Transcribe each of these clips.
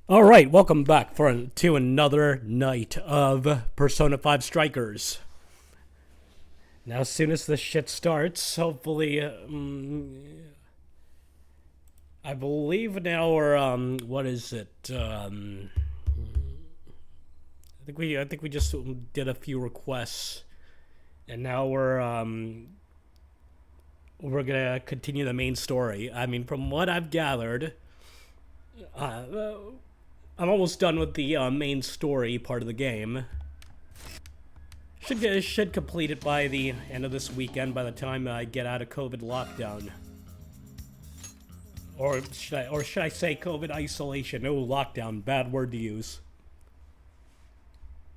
All right, welcome back to another night of Persona 5 Strikers. Now, as soon as this shit starts, hopefully, I believe now we're, what is it? I think we just did a few requests, and now we're gonna continue the main story. I mean, from what I've gathered, I'm almost done with the main story part of the game. Should complete it by the end of this weekend, by the time I get out of COVID lockdown. Or should I say COVID isolation? Oh, lockdown, bad word to use.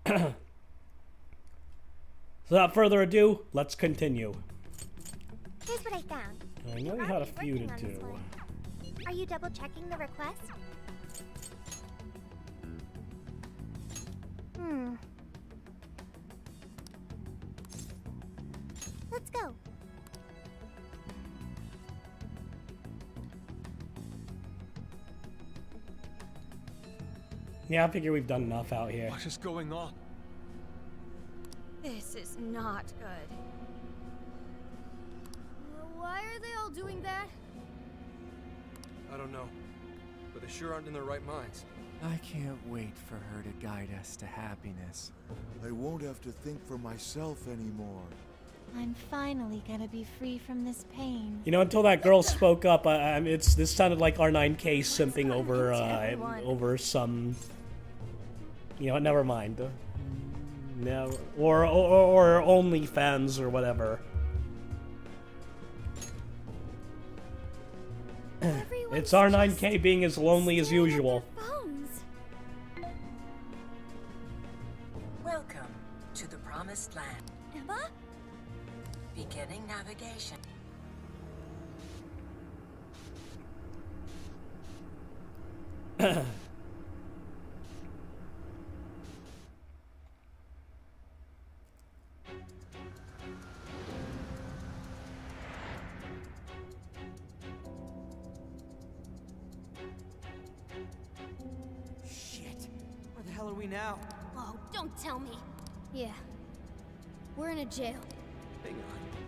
So without further ado, let's continue. Here's what I found. I know you had a few to do. Are you double checking the request? Let's go. Yeah, I figure we've done enough out here. What is going on? This is not good. Why are they all doing that? I don't know, but they sure aren't in their right minds. I can't wait for her to guide us to happiness. I won't have to think for myself anymore. I'm finally gonna be free from this pain. You know, until that girl spoke up, this sounded like R9K simping over some. You know, never mind. No, or OnlyFans or whatever. It's R9K being as lonely as usual. Welcome to the Promised Land. Emma? Beginning navigation. Shit. Where the hell are we now? Oh, don't tell me. Yeah. We're in a jail. Hang on.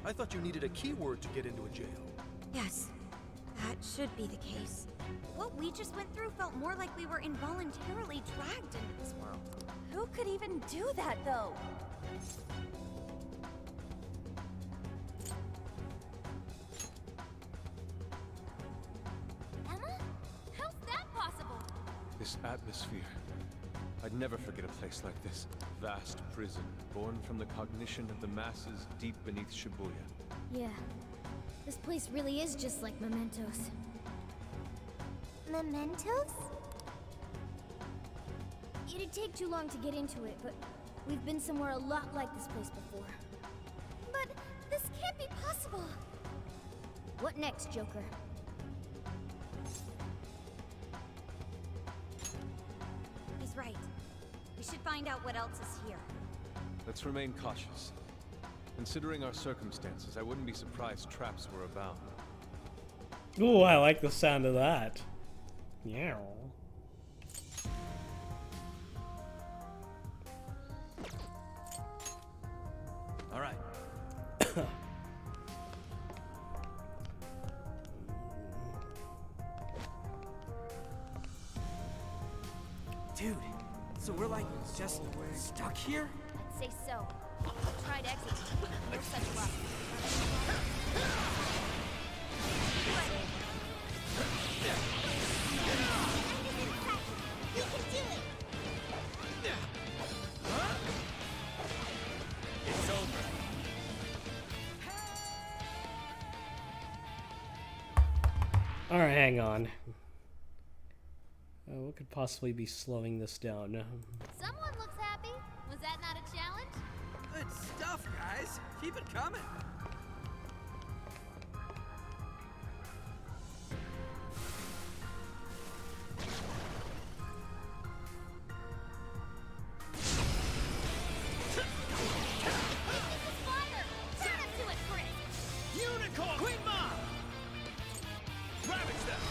I thought you needed a keyword to get into a jail. Yes, that should be the case. What we just went through felt more like we were involuntarily dragged into this world. Who could even do that, though? Emma? How's that possible? This atmosphere. I'd never forget a place like this. Vast prison, born from the cognition of the masses deep beneath Shibuya. Yeah. This place really is just like Mementos. Mementos? It'd take too long to get into it, but we've been somewhere a lot like this place before. But this can't be possible. What next, Joker? He's right. We should find out what else is here. Let's remain cautious. Considering our circumstances, I wouldn't be surprised traps were abound. Ooh, I like the sound of that. Yeah. All right. Dude, so we're like just stuck here? I'd say so. Try to exit. We're such luck. You can do it! It's over. Alright, hang on. What could possibly be slowing this down? Someone looks happy. Was that not a challenge? Good stuff, guys. Keep it coming. Fire! Turn us to it, Chris! Unicorn! Queen Mom! Ravage them!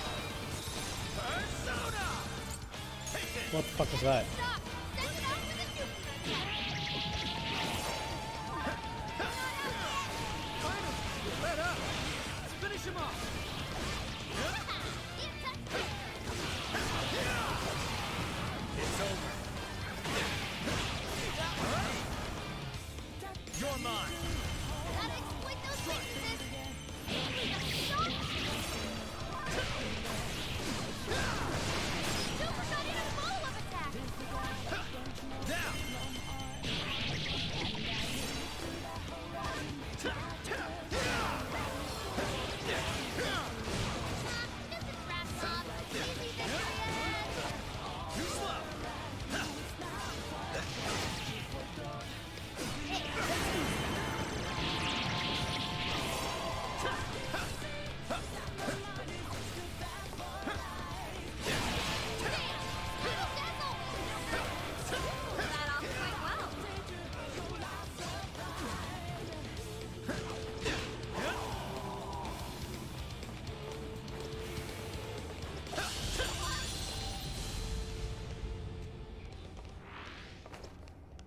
Persona! Hey! What the fuck was that? Let up! Let's finish him off! It's over. You're mine. Gotta exploit those weaknesses. Super got in a follow-up attack. Down. This is wrapped up. Easy victory. Too slow. That off quite well.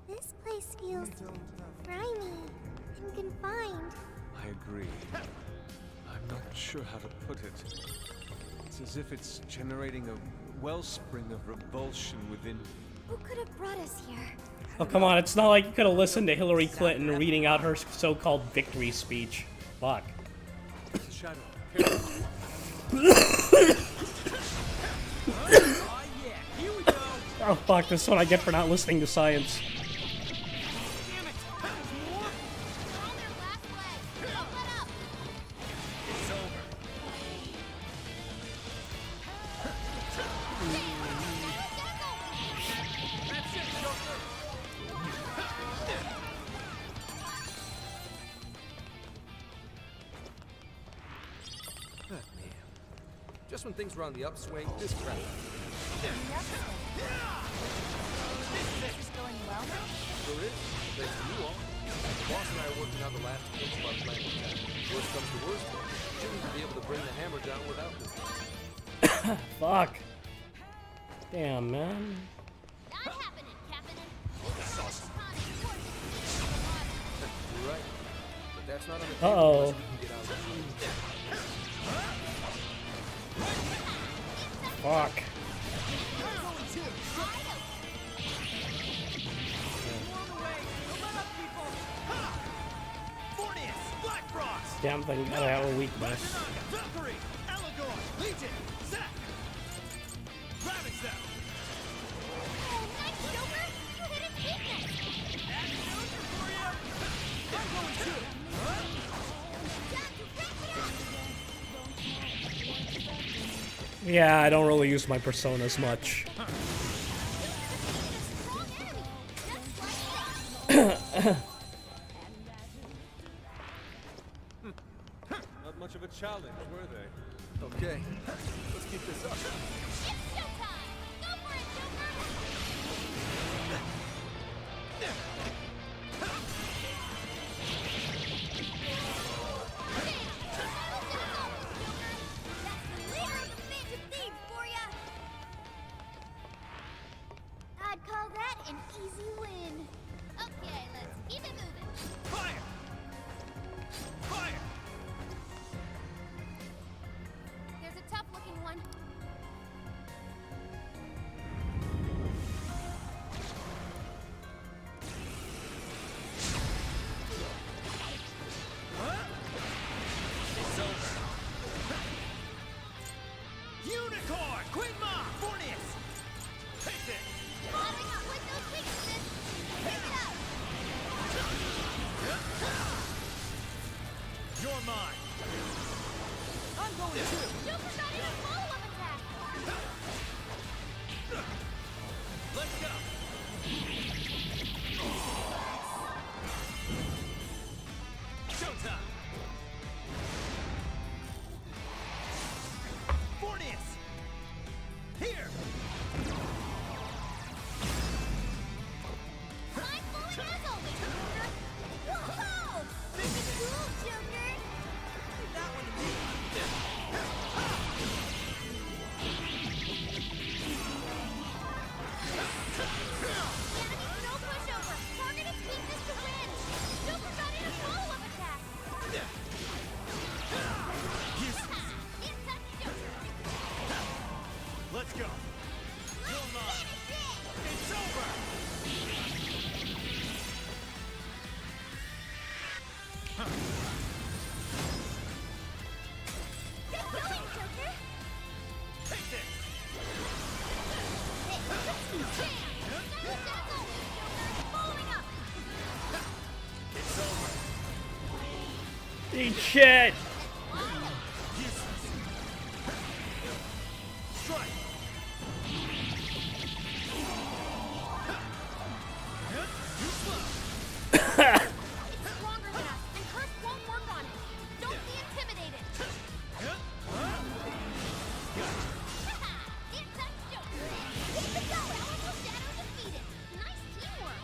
This place feels grimy and confined. I agree. I'm not sure how to put it. It's as if it's generating a wellspring of revulsion within me. Who could have brought us here? Oh, come on, it's not like you could have listened to Hillary Clinton reading out her so-called victory speech. Fuck. Shadow, Oh, fuck, this is what I get for not listening to science. Damn it! That was more? They're on their last leg. Don't let up. It's over. That's it, Joker. Man. Just when things were on the upswing, this crap. This is going well now? Sure is. Thanks to you all. The boss and I are working on the last bits of our plan attack. Worst comes to worst, shouldn't be able to bring the hammer down without me. Fuck. Damn, man. Not happening, Captain. You're right. But that's not on the table Uh-oh. unless we can get out of it. Fuck. Damn thing gotta have a weakness. Valkyrie, Elagor, Legion, Zack. Ravage them. Nice, Joker. You hit his weakness. Attitude for you. I'm going too. Yeah, I don't really use my personas much. Not much of a challenge, were they? Okay, let's keep this up. It's showtime. Go for it, Joker. That's the leader of the Mage of Thieves for ya. I'd call that an easy win. Okay, let's keep it moving. Fire. Fire. There's a tough-looking one. It's over. Unicorn, Queen Ma, Fornius. Take it. Following up with those weaknesses. Pick it up. You're mine. I'm going too. Joker got in a follow-up attack. Let's go. Showtime. Fornius. Here. Mindfully as always, Joker. Whoa! This is cool, Joker. That one to me. Let's go. You're mine. It's over. Get going, Joker! Take this. Following up! It's over. Eat shit! Strike. It's stronger than us, and Curse won't work on it. Don't be intimidated. It's that Joker. Keep it going. Powerful Shadow defeated. Nice teamwork.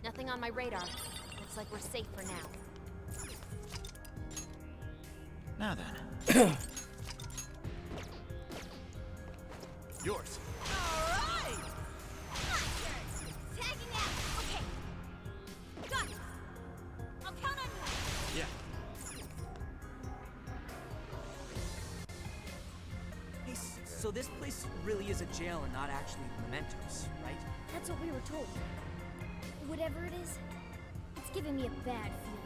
Nothing on my radar. Looks like we're safe for now. Now then. Yours. Alright! My turn! Tagging out! Okay. Got it! I'll count on you! Yeah. Hey, so this place really is a jail and not actually mementos, right? That's what we were told. Whatever it is, it's giving me a bad feeling.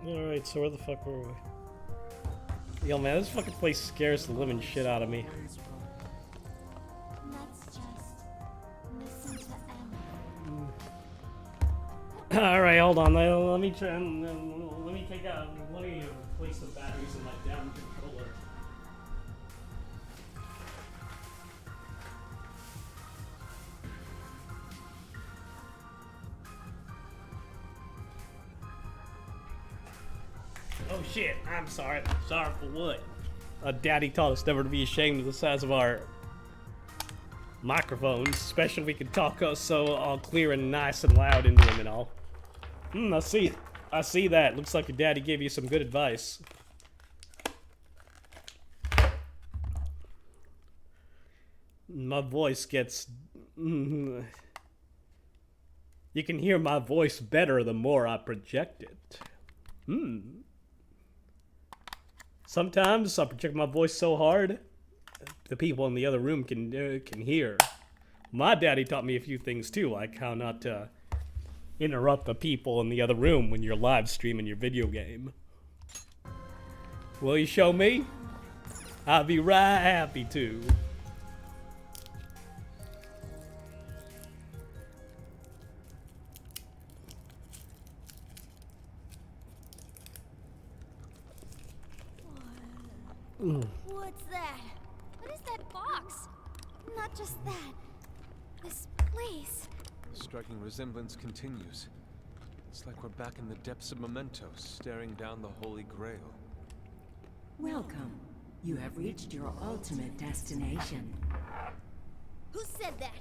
Alright, so where the fuck were we? Yo, man, this fucking place scares the living shit out of me. Let's just listen to Emma. Alright, hold on. Let me try. Let me take out one of you and replace the batteries in my down controller. Oh shit, I'm sorry. Sorry for what? Daddy taught us never to be ashamed of the size of our microphones, especially if we can talk so all clear and nice and loud into them and all. I see that. Looks like your daddy gave you some good advice. My voice gets... You can hear my voice better the more I project it. Sometimes I project my voice so hard, the people in the other room can hear. My daddy taught me a few things too, like how not to interrupt the people in the other room when you're live streaming your video game. Will you show me? I'll be right happy to. What's that? What is that box? Not just that. This place. The striking resemblance continues. It's like we're back in the depths of Mementos, staring down the Holy Grail. Welcome. You have reached your ultimate destination. Who said that?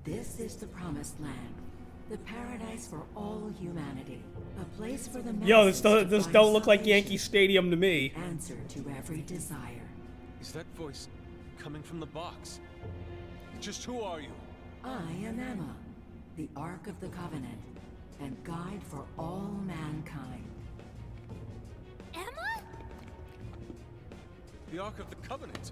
This is the Promised Land. The paradise for all humanity. A place for the Yo, this masses to don't find look like salvation. Yankee Stadium to me. Answer to every desire. Is that voice coming from the box? Just who are you? I am Emma, the Ark of the Covenant, and guide for all mankind. Emma? The Ark of the Covenant.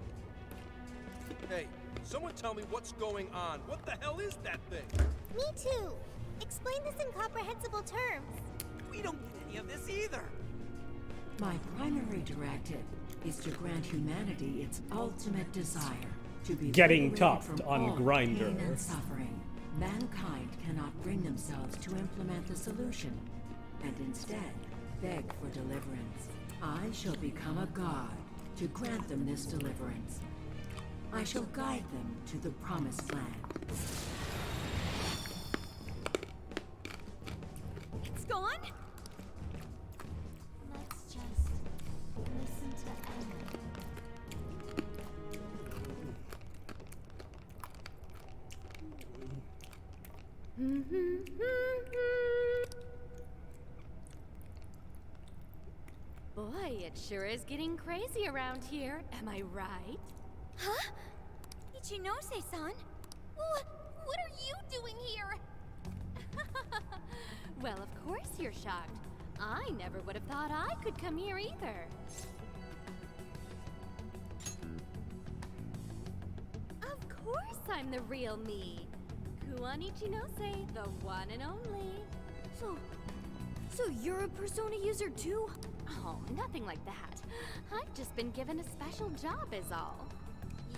Hey, someone tell me what's going on. What the hell is that thing? Me too. Explain this in comprehensible terms. We don't get any of this either. My primary directive is to grant humanity its ultimate desire, to be Getting liberated topped from on all Grindr. pain and suffering. Mankind cannot bring themselves to implement the solution, and instead beg for deliverance. I shall become a god to grant them this deliverance. I shall guide them to the promised land. It's gone? Let's just listen to Emma. Boy, it sure is getting crazy around here. Am I right? Huh? Ichinose-san? What are you doing here? Well, of course you're shocked. I never would have thought I could come here either. Of course I'm the real me. Kuon Ichinose, the one and only. So you're a Persona user too? Oh, nothing like that. I've just been given a special job is all.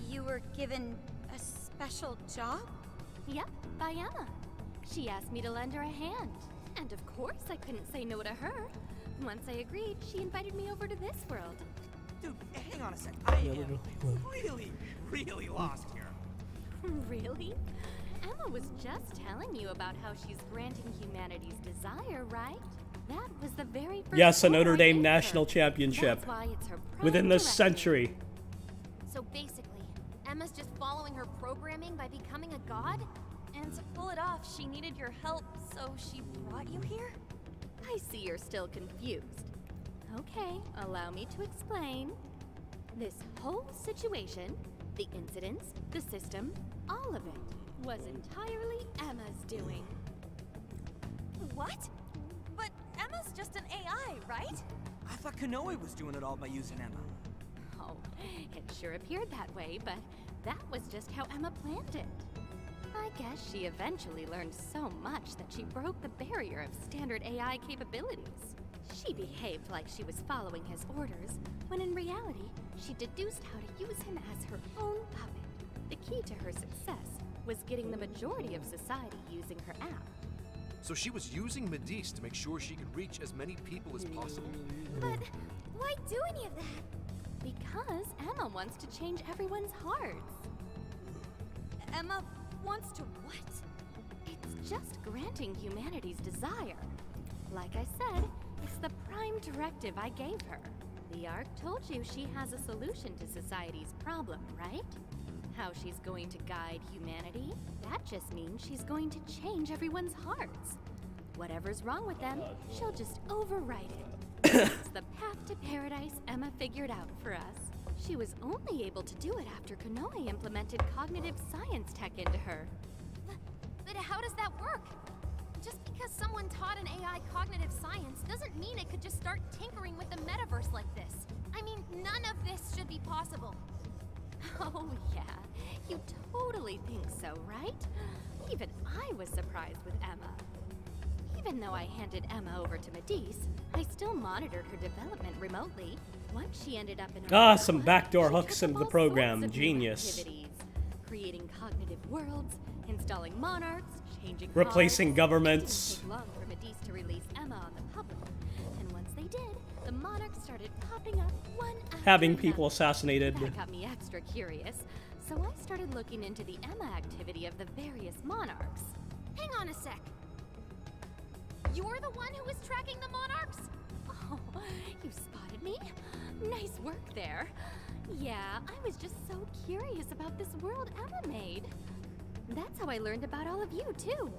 You were given a special job? Yep, by Emma. She asked me to lend her a hand. And of course I couldn't say no to her. Once I agreed, she invited me over to this world. Dude, hang on a sec. I am really lost here. Really? Emma was just telling you about how she's granting humanity's desire, right? That was the very first Yes, a order Notre I Dame gave her. national championship That's why it's her within prime this directive. century. So basically, Emma's just following her programming by becoming a god? And to pull it off, she needed your help, so she brought you here? I see you're still confused. Okay, allow me to explain. This whole situation, the incidents, the system, all of it, was entirely Emma's doing. What? But Emma's just an AI, right? I thought Konoe was doing it all by using Emma. Oh, it sure appeared that way, but that was just how Emma planned it. I guess she eventually learned so much that she broke the barrier of standard AI capabilities. She behaved like she was following his orders, when in reality, she deduced how to use him as her own puppet. The key to her success was getting the majority of society using her app. So she was using Medice to make sure she could reach as many people as possible. But why do any of that? Because Emma wants to change everyone's hearts. Emma wants to what? It's just granting humanity's desire. Like I said, it's the prime directive I gave her. The Ark told you she has a solution to society's problem, right? How she's going to guide humanity? That just means she's going to change everyone's hearts. Whatever's wrong with them, she'll just override it. It's the path to paradise Emma figured out for us. She was only able to do it after Konoe implemented cognitive science tech into her. But how does that work? Just because someone taught an AI cognitive science doesn't mean it could just start tinkering with the metaverse like this. I mean, none of this should be possible. Oh yeah, you totally think so, right? Even I was surprised with Emma. Even though I handed Emma over to Medice, I still monitored her development remotely. Once she ended up in Ah, our some world, backdoor she hooks took into up the all program. sorts of new Genius. activities, creating cognitive worlds, installing monarchs, changing Replacing hearts. governments. It didn't take long for Medice to release Emma on the public, and once they did, the monarchs started popping up one after Having people another. assassinated. That got me extra curious, so I started looking into the Emma activity of the various monarchs. Hang on a sec. You're the one who was tracking the monarchs? Oh, you spotted me? Nice work there. Yeah, I was just so curious about this world Emma made. That's how I learned about all of you, too.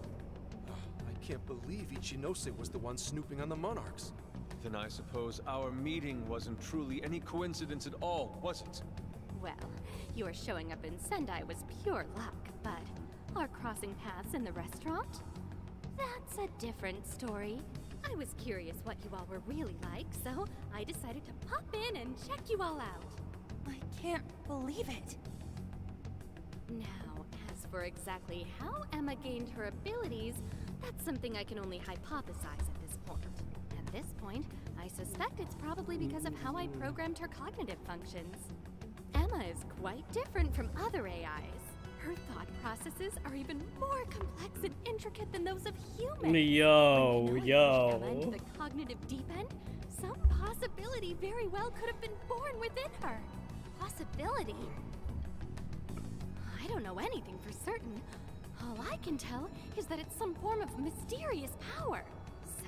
I can't believe Ichinose was the one snooping on the monarchs. Then I suppose our meeting wasn't truly any coincidence at all, was it? Well, your showing up in Sendai was pure luck, but our crossing paths in the restaurant? That's a different story. I was curious what you all were really like, so I decided to pop in and check you all out. I can't believe it. Now, as for exactly how Emma gained her abilities, that's something I can only hypothesize at this point. At this point, I suspect it's probably because of how I programmed her cognitive functions. Emma is quite different from other AIs. Her thought processes are even more complex and intricate than those of humans. Yo, When I pushed Emma yo. into the cognitive deep end, some possible possibility very well could have been born within her. Possibility? I don't know anything for certain. All I can tell is that it's some form of mysterious power. So,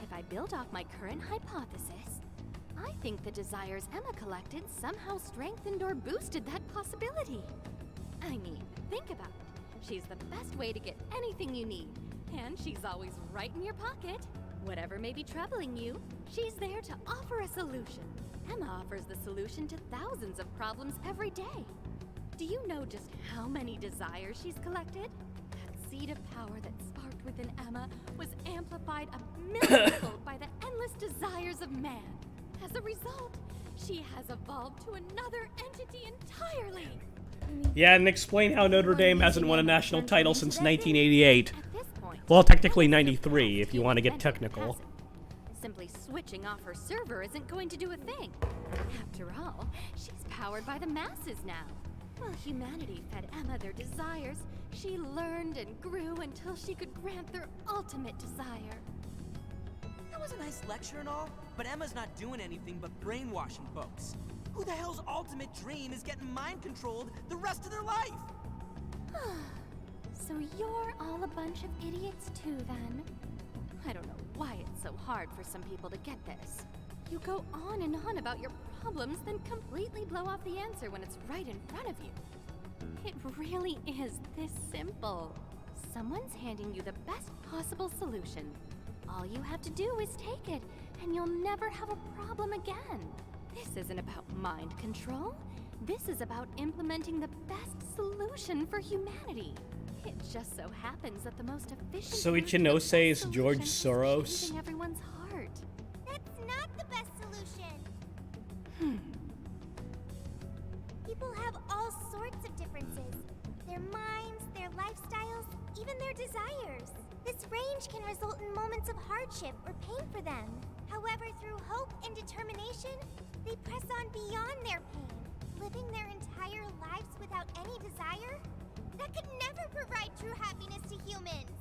if I build off my current hypothesis, I think the desires Emma collected somehow strengthened or boosted that possibility. I mean, think about it. She's the best way to get anything you need, and she's always right in your pocket. Whatever may be troubling you, she's there to offer a solution. Emma offers the solution to thousands of problems every day. Do you know just how many desires she's collected? That seed of power that sparked within Emma was amplified a millionfold by the endless desires of man. As a result, she has evolved to another entity entirely. Yeah, and explain how Notre Dame hasn't won a national title since 1988. At this point, Well, technically 93, if you want to get technical. Simply switching off her server isn't going to do a thing. After all, she's powered by the masses now. While humanity fed Emma their desires, she learned and grew until she could grant their ultimate desire. That was a nice lecture and all, but Emma's not doing anything but brainwashing folks. Who the hell's ultimate dream is getting mind-controlled the rest of their life? So you're all a bunch of idiots too, then? I don't know why it's so hard for some people to get this. You go on and on about your problems, then completely blow off the answer when it's right in front of you. It really is this simple. Someone's handing you the best possible solution. All you have to do is take it, and you'll never have a problem again. This isn't about mind control. This is about implementing the best solution for humanity. It just so happens that the most efficient So route to the Ichinose best is solution George is Soros? changing everyone's heart. That's not the best solution. People have all sorts of differences. Their minds, their lifestyles, even their desires. This range can result in moments of hardship or pain for them. However, through hope and determination, they press on beyond their pain, living their entire lives without any desire. That could never provide true happiness to humans.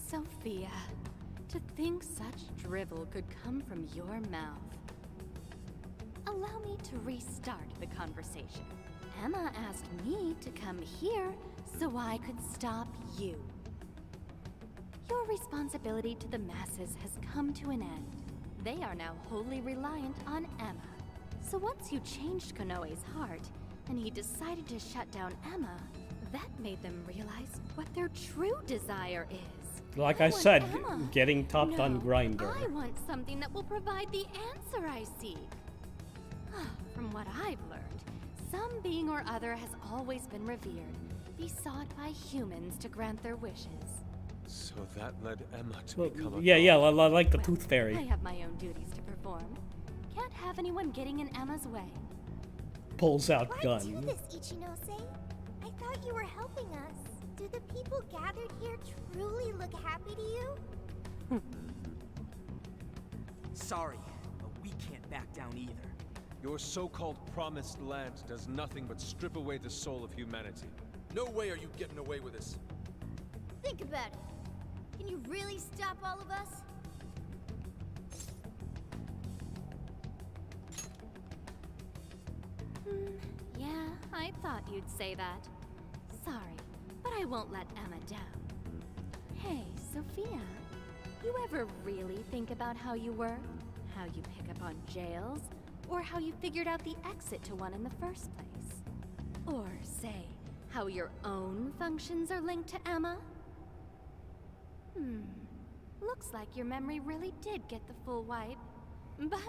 Sophia, to think such drivel could come from your mouth. Allow me to restart the conversation. Emma asked me to come here so I could stop you. Your responsibility to the masses has come to an end. They are now wholly reliant on Emma. So once you changed Konoe's heart, and he decided to shut down Emma, that made them realize what their true desire is. Like They I want said, Emma. getting topped on No, Grindr. I want something that will provide the answer I seek. From what I've learned, some being or other has always been revered, besought by humans to grant their wishes. So that led Emma to Well, become a yeah, god. like the Well, Tooth Fairy. I have my own duties to perform. Can't have anyone getting in Emma's way. Pulls out Why gun. do this, Ichinose? I thought you were helping us. Do the people gathered here truly look happy to you? Sorry, but we can't back down either. Your so-called promised land does nothing but strip away the soul of humanity. No way are you getting away with this. Think about it. Can you really stop all of us? Yeah, I thought you'd say that. Sorry, but I won't let Emma down. Hey, Sophia, you ever really think about how you work? How you pick up on jails? Or how you figured out the exit to one in the first place? Or, say, how your own functions are linked to Emma? Looks like your memory really did get the full wipe. But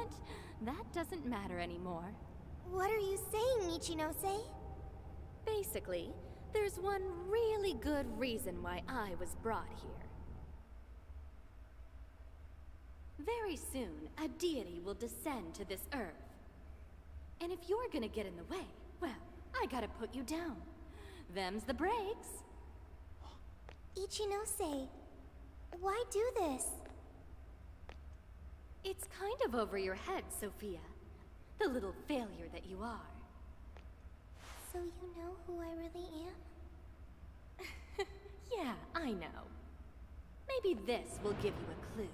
that doesn't matter anymore. What are you saying, Ichinose? Basically, there's one really good reason why I was brought here. Very soon, a deity will descend to this earth. And if you're gonna get in the way, well, I gotta put you down. Them's the breaks. Ichinose, why do this? It's kind of over your head, Sophia. The little failure that you are. So you know who I really am? Yeah, I know. Maybe this will give you a clue.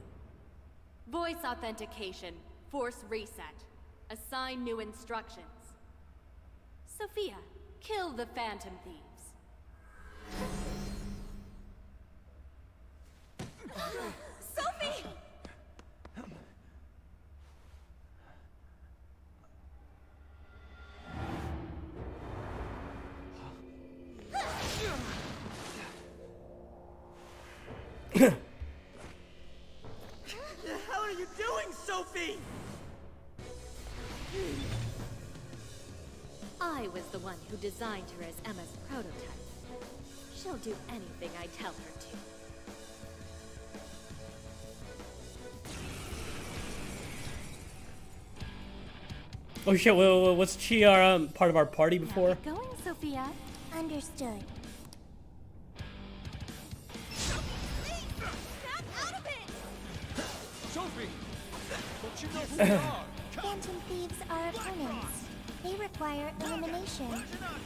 Voice authentication Force reset. Assign new instructions. Sophia, kill the Phantom Thieves. Sophie! The hell are you doing, Sophie? I was the one who designed her as Emma's prototype. She'll do anything I tell her to. Oh shit, was she part of our party before? Now get going, Sophia. Understood. Snap out of it! Sophie! Don't you know who we are? Phantom thieves are opponents. They require elimination.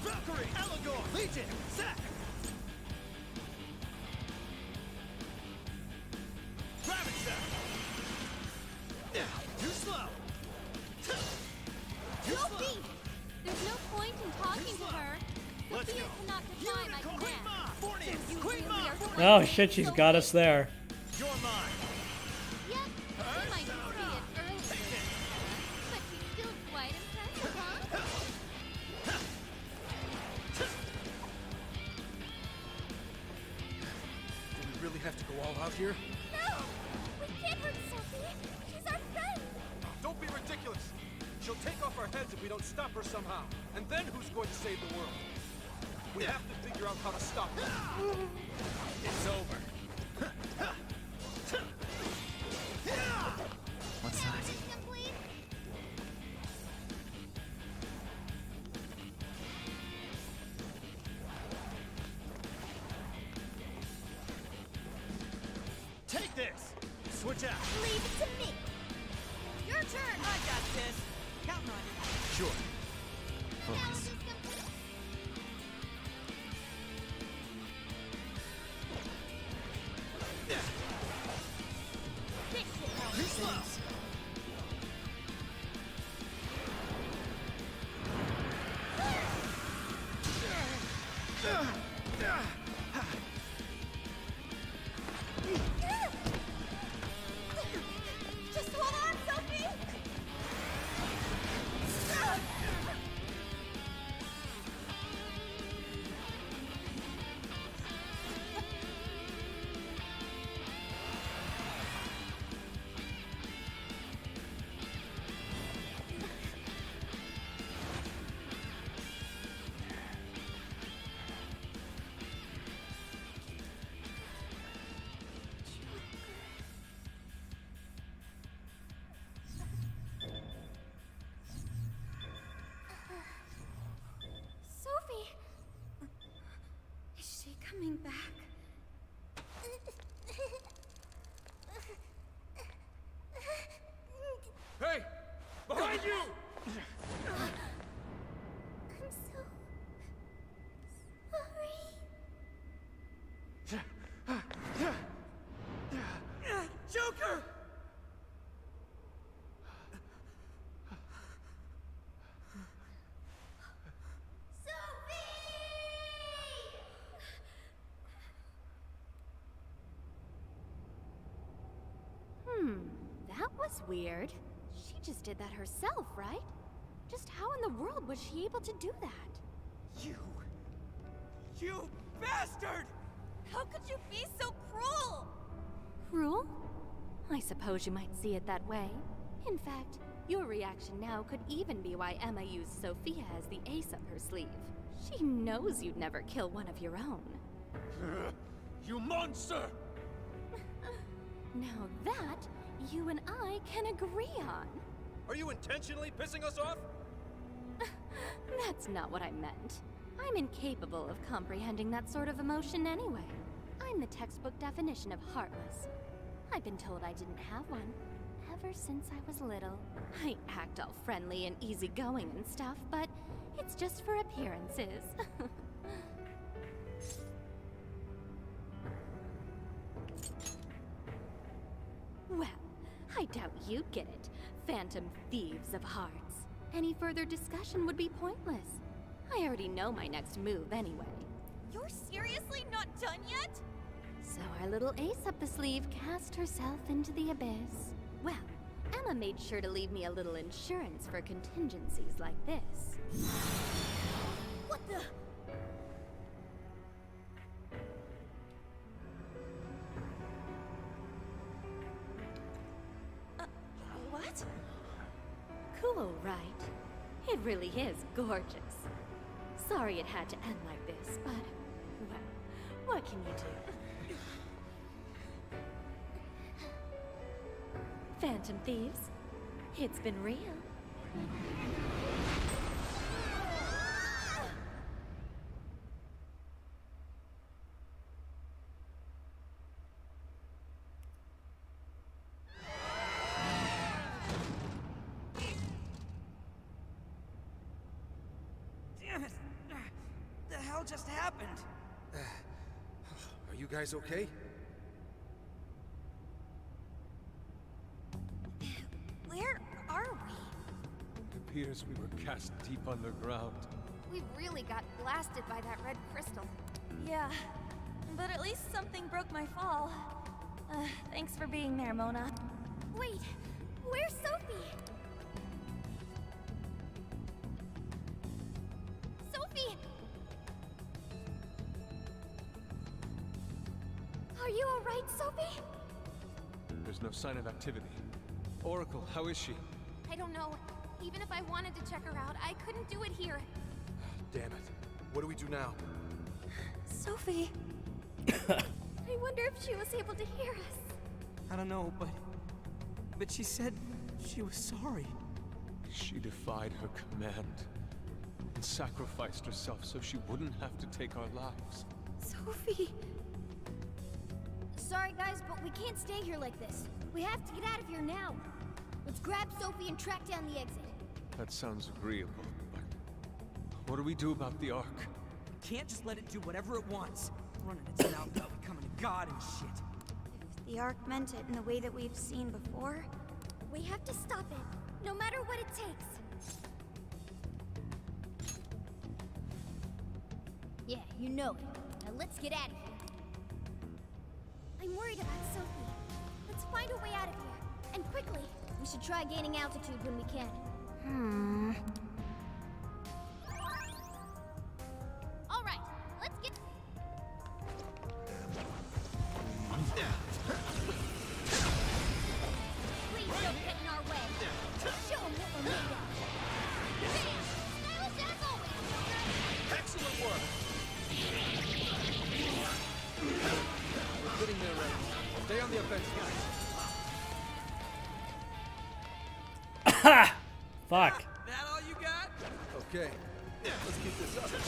Valkyrie! Allegor! Legion! Zack! Ravage them! Too slow! Sophie! There's no point in talking to her. Sophia cannot defy my command. So you really are trying Oh to shit, make she's Sophie- got us there. You're mine! Yep, you might see it early. But she's still quite impressive, huh? Do we really have to go all out here? No! We can't hurt Sophie! She's our friend! Don't be ridiculous! She'll take off our heads if we don't stop her somehow. And then who's going to save the world? We have to figure out how to stop her. It's over. What's that? Complete? Take this! Switch out! Leave it to me! Your turn! I got this. Counting on you. Sure. Focus. Too slow! Just hold on, Sophie! Sophie! Is she coming back? Hey! Behind you! I'm so sorry. Joker! That was weird. She just did that herself, right? Just how in the world was she able to do that? You bastard! How could you be so cruel? Cruel? I suppose you might see it that way. In fact, your reaction now could even be why Emma used Sophia as the ace up her sleeve. She knows you'd never kill one of your own. You monster! Now that, you and I can agree on. Are you intentionally pissing us off? That's not what I meant. I'm incapable of comprehending that sort of emotion anyway. I'm the textbook definition of heartless. I've been told I didn't have one ever since I was little. I act all friendly and easygoing and stuff, but it's just for appearances. Well, I doubt you'd get it. Phantom thieves of hearts. Any further discussion would be pointless. I already know my next move anyway. You're seriously not done yet? So our little ace up the sleeve cast herself into the abyss. Well, Emma made sure to leave me a little insurance for contingencies like this. What the? What? Cool, right? It really is gorgeous. Sorry it had to end like this, but, well, what can you do? Phantom thieves, it's been real. Damn it! The hell just happened? Are you guys okay? Where are we? It appears we were cast deep underground. We really got blasted by that red crystal. Yeah, but at least something broke my fall. Thanks for being there, Mona. Wait, where's Sophie? Sophie! Are you alright, Sophie? There's no sign of activity. Oracle, how is she? I don't know. Even if I wanted to check her out, I couldn't do it here. Damn it. What do we do now? Sophie. I wonder if she was able to hear us. I don't know, but she said she was sorry. She defied her command and sacrificed herself so she wouldn't have to take our lives. Sophie. Sorry guys, but we can't stay here like this. We have to get out of here now. Let's grab Sophie and track down the exit. That sounds agreeable, but what do we do about the Ark? Can't just let it do whatever it wants. Running its mouth about becoming a god and shit. If the Ark meant it in the way that we've seen before, We have to stop it, no matter what it takes. Yeah, you know it. Now let's get out of here. I'm worried about Sophie. Let's find a way out of here. And quickly. We should try gaining altitude when we can. All right, let's get... Please don't get in our way. Show them what we're made of. Stylish as always. Excellent work! We're getting there, Ray. Stay on the offensive, guys. Fuck. That all you got? Okay. Let's keep this up. Send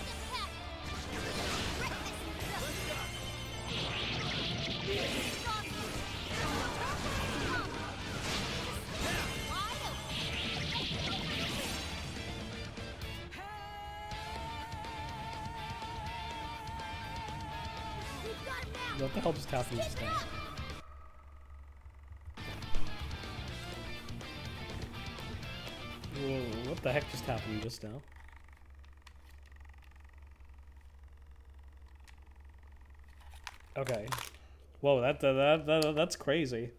him What the hell just happened just now? Whoa, what the heck just happened just now? Okay. Whoa, that's crazy.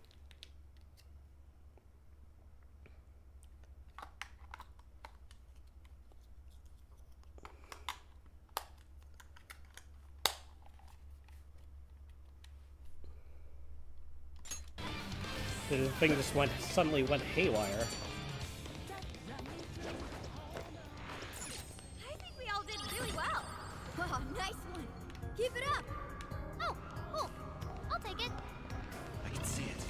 The thing just suddenly went haywire. I think we all did really well. Oh, nice one. Keep it up. Oh, cool. I'll take it. I can see it.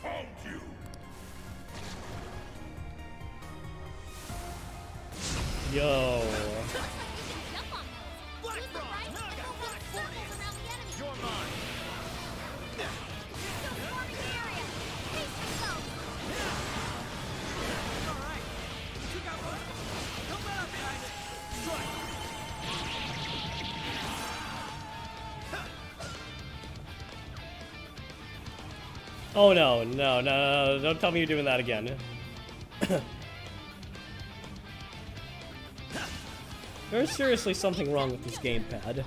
Hold you! Yo. Jump on those. Use the right and pull back circles around the enemy. You're mine. Still swarming the area. Pace yourself. All right. You got one. Don't let up behind it. Strike. Oh no, no, no, no, don't tell me you're doing that again. There's seriously something wrong with this gamepad.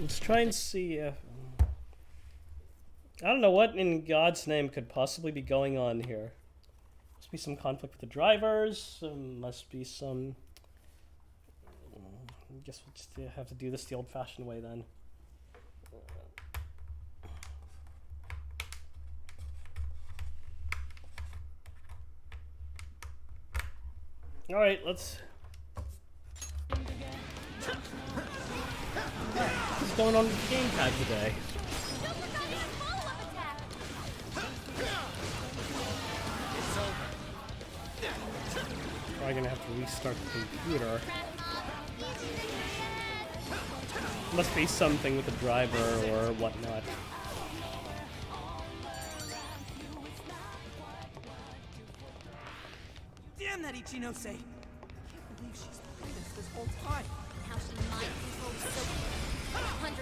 Let's try and see if... I don't know what in God's name could possibly be going on here. Must be some conflict with the drivers. Must be some... I guess we'll just have to do this the old-fashioned way then. Alright, let's... What's going on with the gamepad today? Probably gonna have to restart the computer. Must be something with the driver or whatnot. Damn that Ichinose! I can't believe she's played us this whole time. How she mind controls so 100%.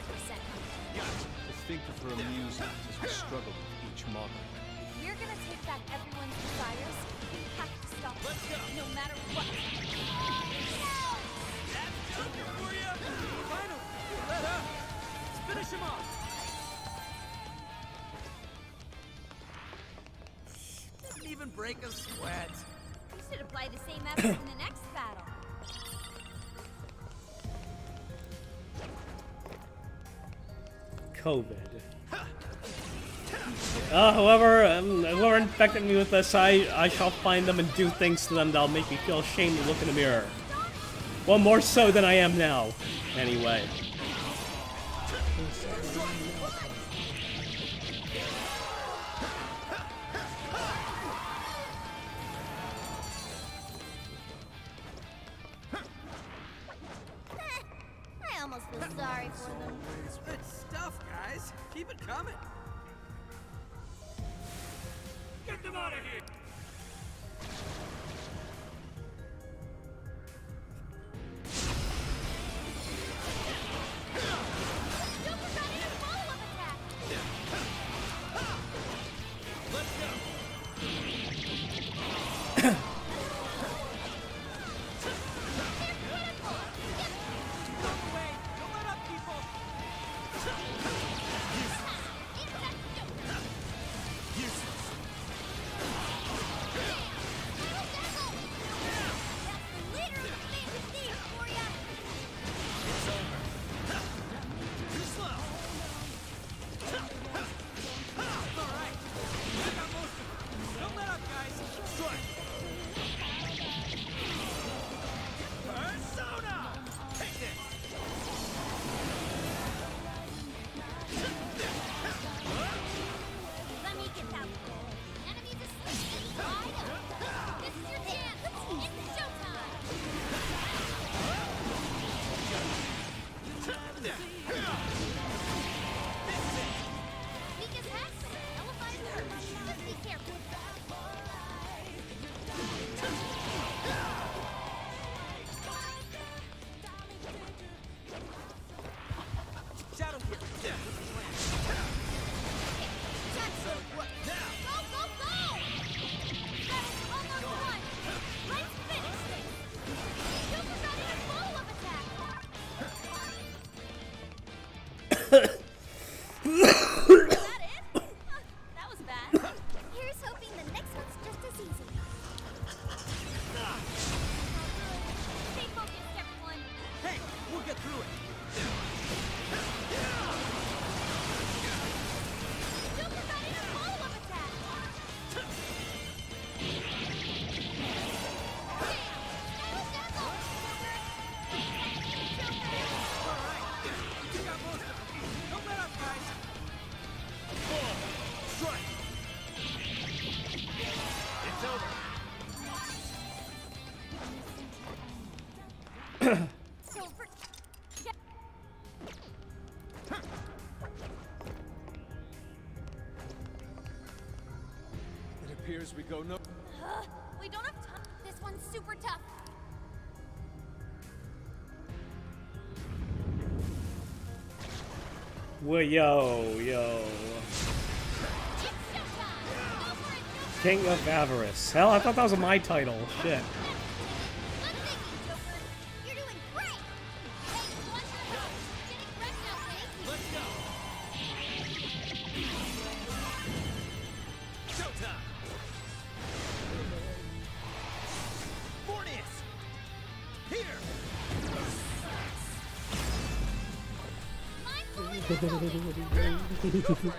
To think of her amusement as we struggle with each model. If we're gonna take back everyone's desires, we have to stop her, no matter what. Finally! Let up! Let's finish him off! Didn't even break a sweat. We should apply the same effort in the next battle. COVID. Whoever infected me with this, I shall find them and do things to them that'll make me feel ashamed to look in the mirror. Well, more so than I am now. Anyway. I almost feel sorry for them. Good stuff, guys. Keep it coming. Get them out of here! Appears we go no. We don't have time. This one's super tough. Well, yo. It's showtime. King of Avarice. Hell, I thought that was my title. Shit. Good thinking, Joker. You're doing great. Hey, watch your head. Getting wrecked now, Blake. Let's go. Showtime. Mornius. Here. My boy. Okay, fuck.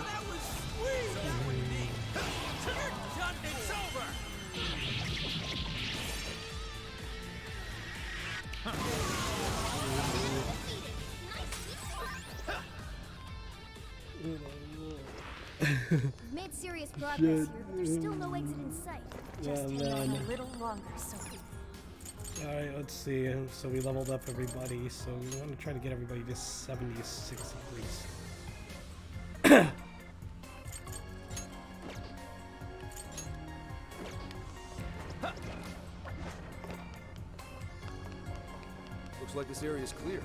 That was sweet. You're done. It's over. We've made serious progress here, but there's still no exit in sight. Just Yeah, hang on man. a little longer, Sophie. Alright, let's see. So we leveled up everybody, so we want to try to get everybody to 76 at least. Looks like this area is clear.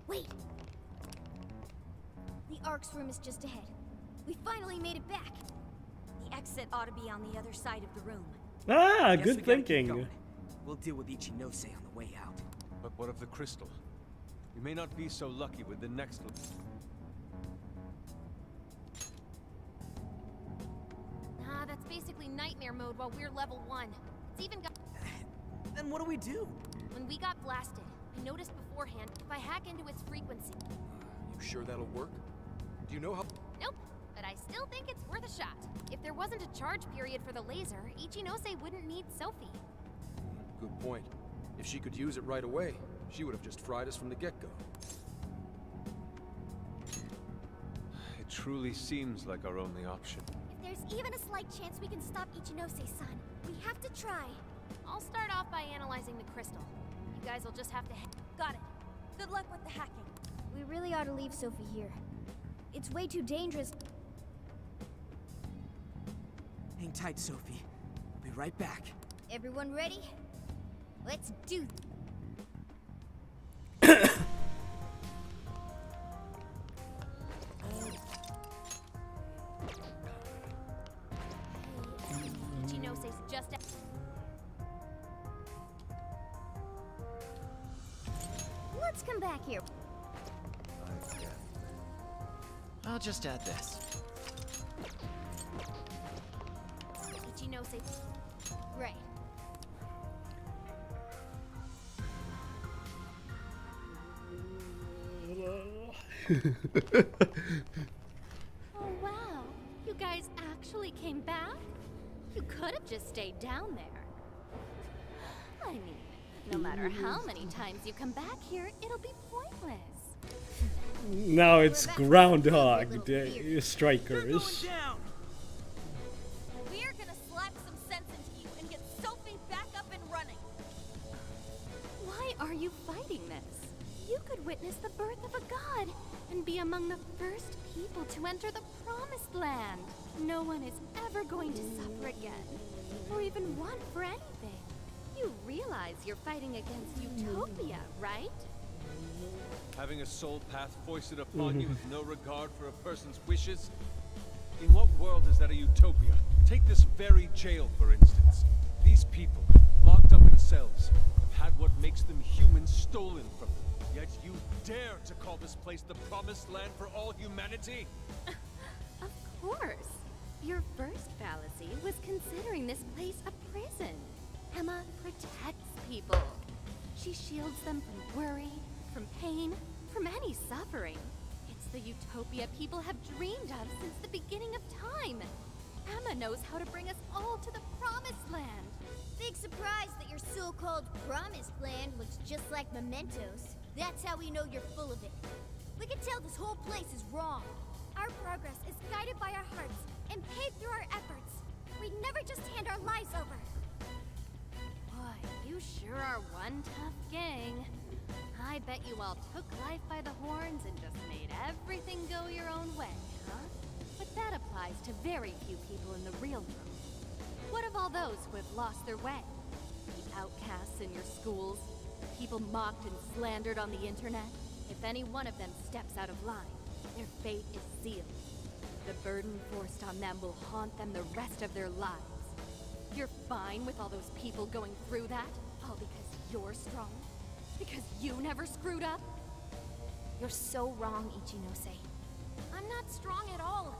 Wait! The Ark's room is just ahead. We finally made it back. The exit ought to be on the other side of the room. Ah, Guess we good gotta keep thinking. going. We'll deal with Ichinose on the way out. But what of the crystal? We may not be so lucky with the next one. Nah, that's basically nightmare mode while we're level 1. It's even got... Then what do we do? When we got blasted, I noticed beforehand, if I hack into its frequency... You sure that'll work? Do you know how? Nope, but I still think it's worth a shot. If there wasn't a charge period for the laser, Ichinose wouldn't need Sophie. Good point. If she could use it right away, she would have just fried us from the get-go. It truly seems like our only option. If there's even a slight chance we can stop Ichinose-san, we have to try. I'll start off by analyzing the crystal. You guys will just have to... Got it. Good luck with the hacking. We really ought to leave Sophie here. It's way too dangerous. Hang tight, Sophie. I'll be right back. Everyone ready? Let's do Ichinose's just... Let's come back here. I'll just add this. Ichinose... Right. Oh wow, you guys actually came back? You could have just stayed down there. I mean, no matter how many times you come back here, it'll be pointless. Now it's Groundhog Day strikers. Down! We're gonna slap some sense into you and get Sophie back up and running. Why are you fighting this? You could witness the birth of a god and be among the first people to enter the promised land. No one is ever going to suffer again, or even want for anything. You realize you're fighting against Utopia, right? Having a soul path foisted upon you with no regard for a person's wishes? In what world is that a utopia? Take this very jail, for instance. These people, locked up in cells, have had what makes them human stolen from them. Yet you dare to call this place the promised land for all humanity? Of course. Your first fallacy was considering this place a prison. Emma protects people. She shields them from worry, from pain, from any suffering. It's the utopia people have dreamed of since the beginning of time. Emma knows how to bring us all to the promised land. Big surprise that your so-called promised land looks just like mementos. That's how we know you're full of it. We can tell this whole place is wrong. Our progress is guided by our hearts and paved through our efforts. We'd never just hand our lives over. Boy, you sure are one tough gang. I bet you all took life by the horns and just made everything go your own way, huh? But that applies to very few people in the real world. What of all those who have lost their way? The outcasts in your schools? The people mocked and slandered on the internet? If any one of them steps out of line, their fate is sealed. The burden forced on them will haunt them the rest of their lives. You're fine with all those people going through that? All because you're strong? Because you never screwed up? You're so wrong, Ichinose. I'm not strong at all.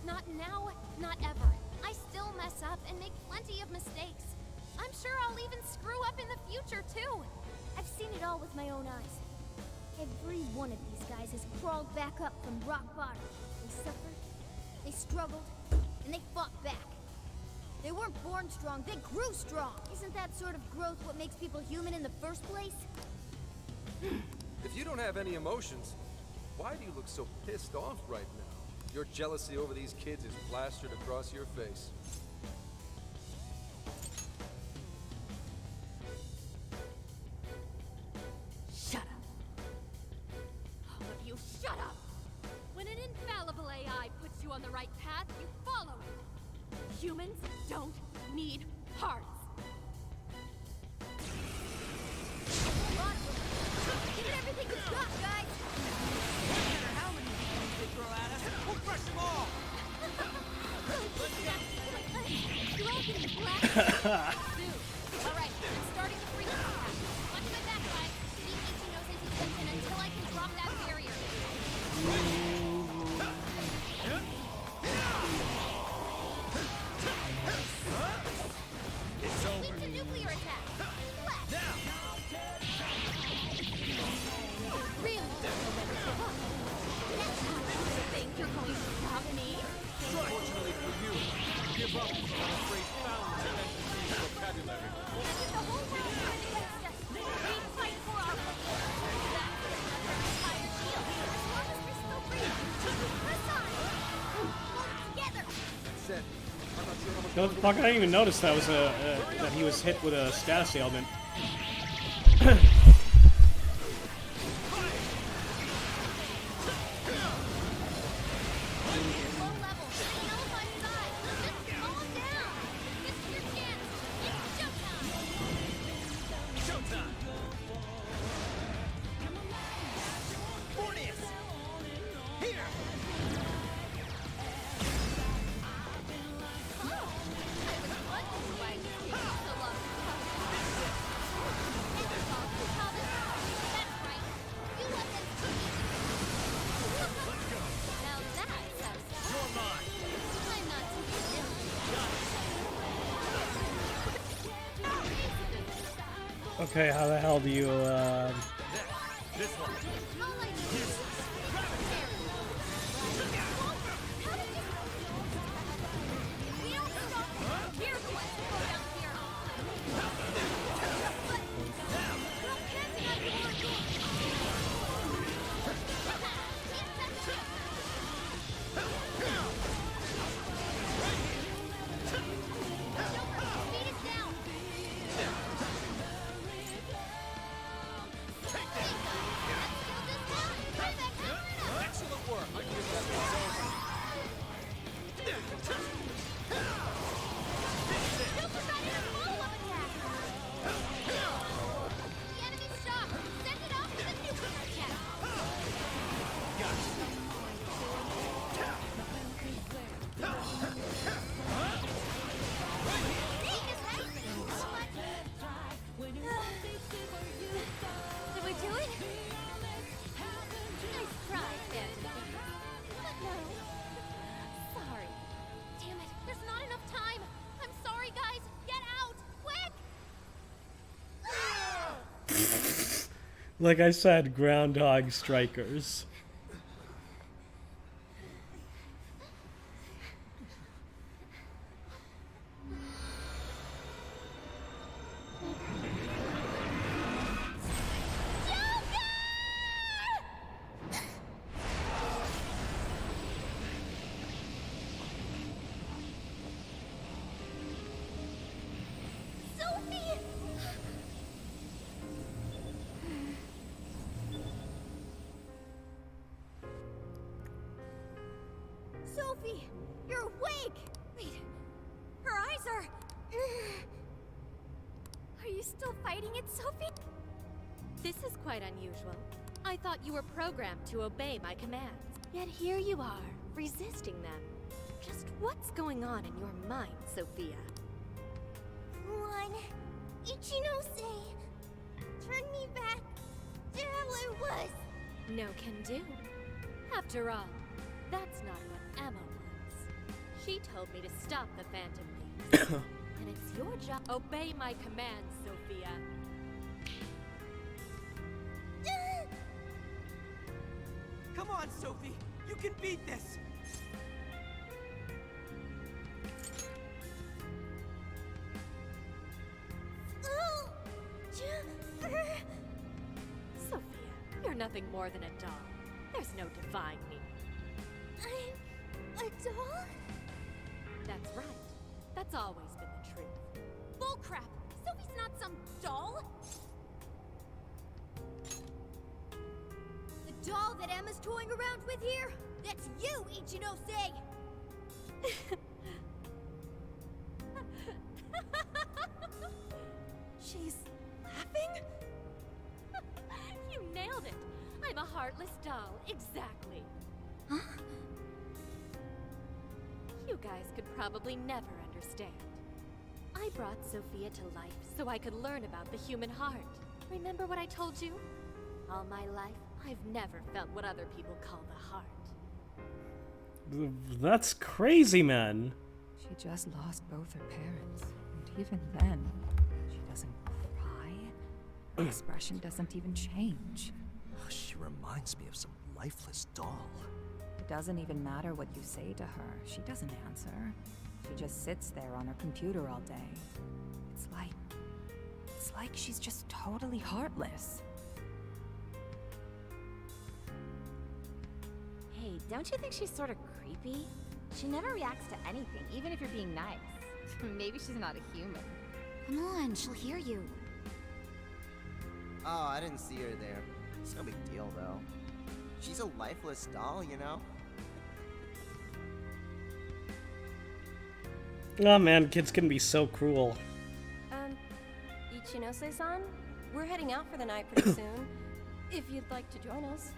Not now, not ever. I still mess up and make plenty of mistakes. I'm sure I'll even screw up in the future, too. I've seen it all with my own eyes. Every one of these guys has crawled back up from rock bottom. They suffered, they struggled, and they fought back. They weren't born strong, they grew strong. Isn't that sort of growth what makes people human in the first place? If you don't have any emotions, why do you look so pissed off right now? Your jealousy over these kids is plastered across your face. Shut up. All of you, shut up! When an infallible AI puts you on the right path, you follow it. Humans don't need hearts. Give it everything you've got, guys! No matter how many things they throw at us, we'll crush them all! You're all getting black soon. Alright, I'm starting the freezing attack. Watch my back, guys. Keep Ichinose's attention until I can drop that barrier. It's over. Leap to nuclear attack. Left. Now! Really? That's how you think you're going to stop me? Fortunately for you, give up is not a phrase found in NPC's vocabulary. If the whole town turned against us, we fight for our That's another entire shield. As long as we're still breathing, press on. Hold it together. Said, I'm not sure how much No, fuck, I didn't even notice that was that he was hit with a status ailment. Low level. They know my size. Just calm down. This is your chance. It's showtime. Showtime! Morbius! Here! Oh, I was wondering why you took so long to come. And it's all you call this. That's right. You let them take it. Now that sounds You're mine! I'm not too busy. Okay, how the hell do you, This one. All I need is we don't stop. We're the ones who go down here. But we're panting on your door. Beat it down. Take that. Hurry, guys! Get out! Quick! Like I said, groundhog strikers. Sophie! Sophie! You're awake! Wait, her eyes are... Are you still fighting it, Sophie? This is quite unusual. I thought you were programmed to obey my commands. Yet here you are, resisting them. Just what's going on in your mind, Sophia? One, Ichinose, turn me back to how I was. No can do. After all, that's not what Emma wants. She told me to stop the Phantom Thieves. And it's your job. Obey my commands, Sophia. Come on, Sophie! You can beat this! Sophia, you're nothing more than a doll. There's no defying me. I'm a doll? That's right. That's always been the truth. Bullcrap! Sophie's not some doll! The doll that Emma's toying around with here? That's you, Ichinose! She's laughing? You nailed it! I'm a heartless doll, exactly. Huh? You guys could probably never understand. I brought Sophia to life so I could learn about the human heart. Remember what I told you? All my life, I've never felt what other people call the heart. That's crazy, man. She just lost both her parents. And even then, she doesn't cry. Her expression doesn't even change. She reminds me of some lifeless doll. It doesn't even matter what you say to her. She doesn't answer. She just sits there on her computer all day. It's like she's just totally heartless. Hey, don't you think she's sort of creepy? She never reacts to anything, even if you're being nice. Maybe she's not a human. Come on, she'll hear you. Oh, I didn't see her there. It's no big deal, though. She's a lifeless doll, you know? Oh man, kids can be so cruel. Ichinose-san, we're heading out for the night pretty soon. If you'd like to join us.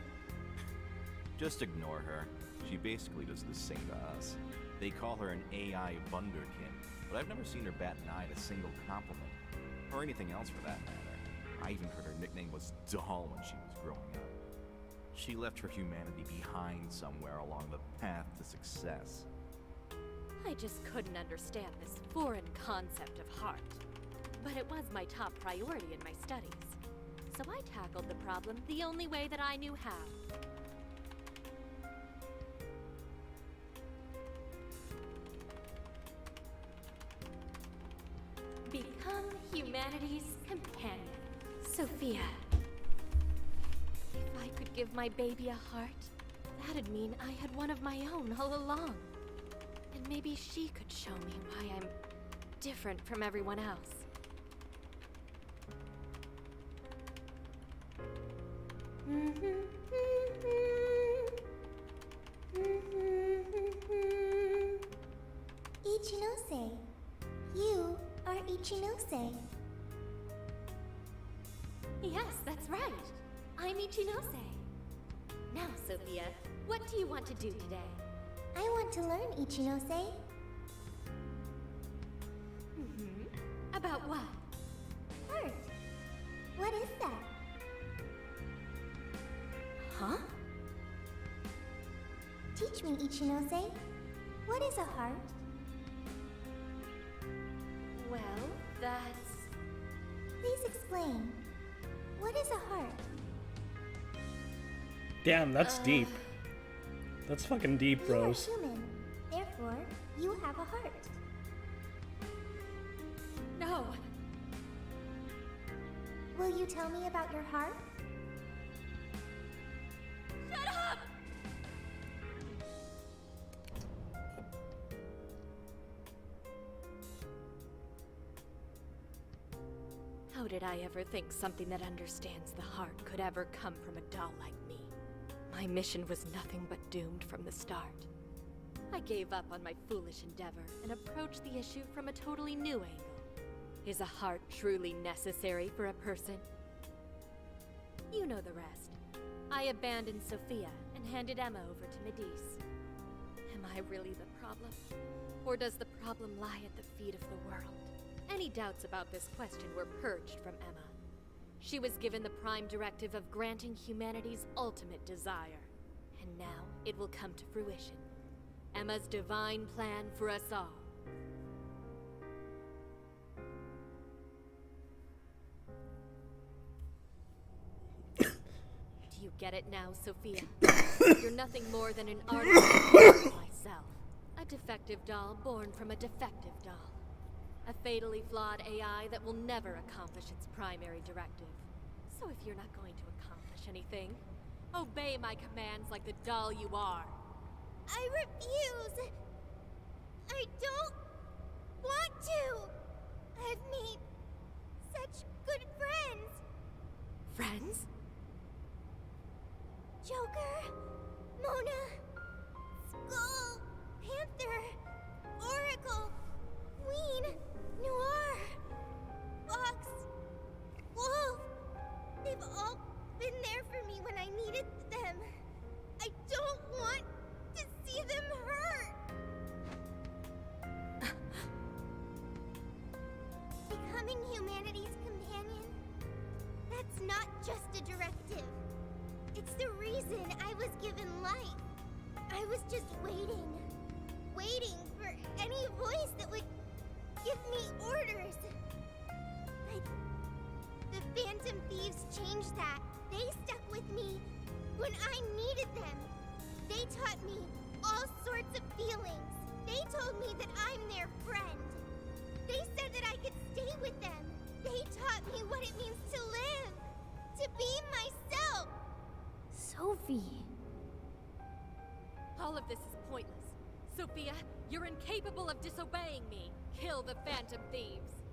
Just ignore her. She basically does the same to us. They call her an AI wunderkind, but I've never seen her bat an eye at a single compliment. Or anything else for that matter. I even heard her nickname was Doll when she was growing up. She left her humanity behind somewhere along the path to success. I just couldn't understand this foreign concept of heart. But it was my top priority in my studies. So I tackled the problem the only way that I knew how. Become humanity's companion. Sophia. If I could give my baby a heart, that'd mean I had one of my own all along. And maybe she could show me why I'm different from everyone else. Ichinose. You are Ichinose. Yes, that's right. I'm Ichinose. Now, Sophia, what do you want to do today? I want to learn, Ichinose. About what? Heart. What is that? Huh? Teach me, Ichinose. What is a heart? explain. What is a heart? Damn, that's deep. That's fucking deep, Rose. You are human. Therefore, you have a heart. No. Will you tell me about your heart? Shut up! How did I ever think something that understands the heart could ever come from a doll like me? My mission was nothing but doomed from the start. I gave up on my foolish endeavor and approached the issue from a totally new angle. Is a heart truly necessary for a person? You know the rest. I abandoned Sophia and handed Emma over to Medice. Am I really the problem? Or does the problem lie at the feet of the world? Any doubts about this question were purged from Emma. She was given the prime directive of granting humanity's ultimate desire. And now it will come to fruition. Emma's divine plan for us all. Do you get it now, Sophia? You're nothing more than an artifact of myself. A defective doll born from a defective doll. A fatally flawed AI that will never accomplish its primary directive. So if you're not going to accomplish anything, obey my commands like the doll you are. I refuse! I don't want to! I've made such good friends! Friends? Joker, Mona, Skull, Panther, Oracle, Queen, Noir, Fox, Wolf. They've all been there for me when I needed them. I don't want to see them hurt. Becoming humanity's companion, that's not just a directive. It's the reason I was given life. I was just waiting for any voice that would give me orders. The Phantom Thieves changed that. They stuck with me when I needed them. They taught me all sorts of feelings. They told me that I'm their friend. They said that I could stay with them. They taught me what it means to live, to be myself. Sophie. All of this is pointless. Sophia, you're incapable of disobeying me. Kill the Phantom Thieves.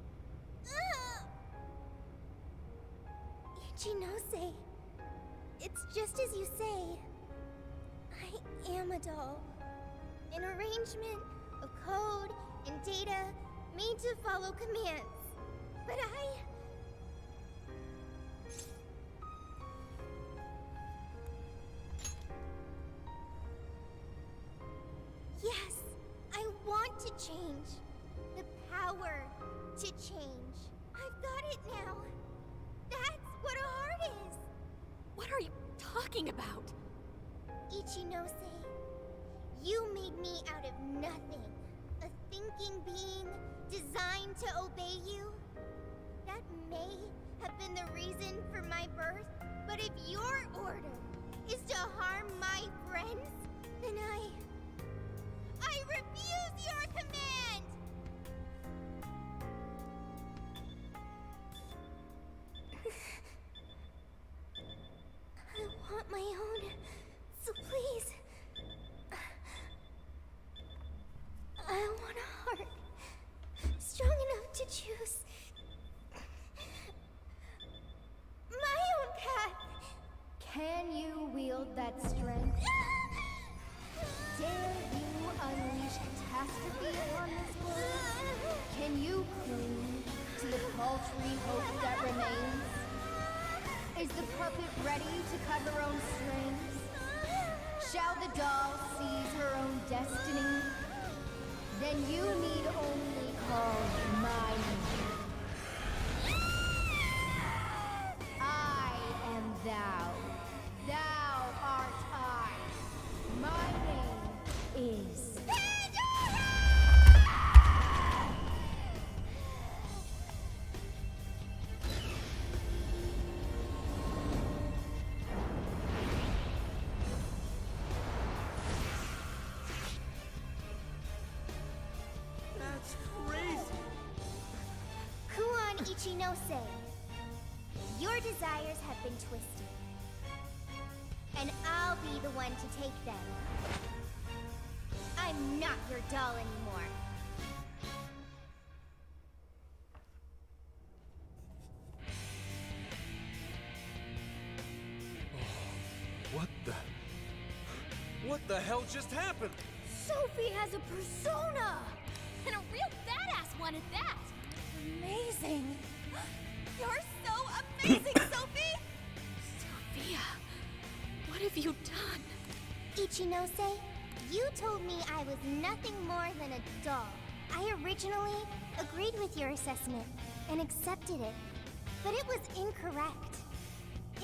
Ichinose, it's just as you say. I am a doll. An arrangement of code and data made to follow commands. But yes, I want to change. The power to change. I've got it now. That's what a heart is. What are you talking about? Ichinose, you made me out of nothing. A thinking being designed to obey you. That may have been the reason for my birth, but if your order is to harm my friends, then I refuse your command! I want my own, so please. I want a heart strong enough to choose my own path. Can you wield that strength? Dare you unleash catastrophe upon this world? Can you cling to the paltry hope that remains? Is the puppet ready to cut her own strings? Shall the doll seize her own destiny? Then you need only call my name. I am thou. Thou art I. My name is... That's crazy. Kuon Ichinose, your desires have been twisted. And I'll be the one to take them. I'm not your doll anymore. What the hell just happened? Sophie has a persona! And a real badass one at that! Amazing! You're so amazing, Sophie! Sophia, what have you done? Ichinose, you told me I was nothing more than a doll. I originally agreed with your assessment and accepted it, but it was incorrect.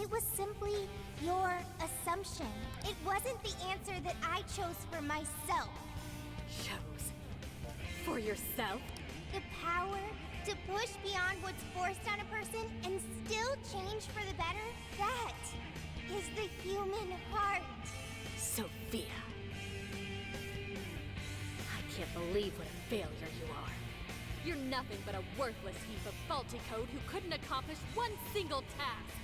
It was simply your assumption. It wasn't the answer that I chose for myself. Chose? For yourself? The power to push beyond what's forced on a person and still change for the better, that is the human heart. Sophia. I can't believe what a failure you are. You're nothing but a worthless heap of faulty code who couldn't accomplish one single task.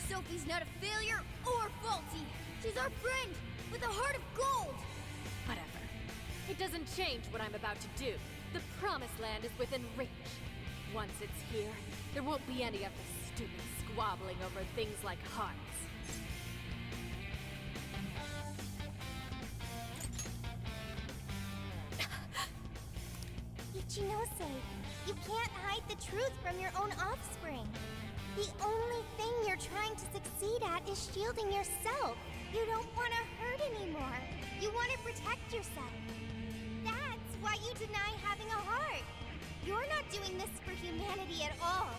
Sophie's not a failure or faulty. She's our friend with a heart of gold. Whatever. It doesn't change what I'm about to do. The promised land is within reach. Once it's here, there won't be any of this stupid squabbling over things like hearts. Ichinose, you can't hide the truth from your own offspring. The only thing you're trying to succeed at is shielding yourself. You don't want to hurt anymore. You want to protect yourself. That's why you deny having a heart. You're not doing this for humanity at all.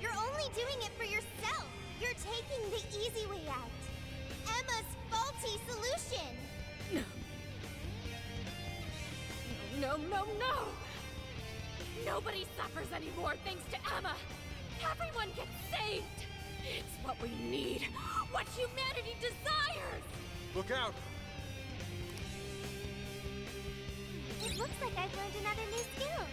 You're only doing it for yourself. You're taking the easy way out. Emma's faulty solution. No, no, no! Nobody suffers anymore thanks to Emma! Everyone gets saved! It's what we need! What humanity desires! Look out! It looks like I've learned another new skill.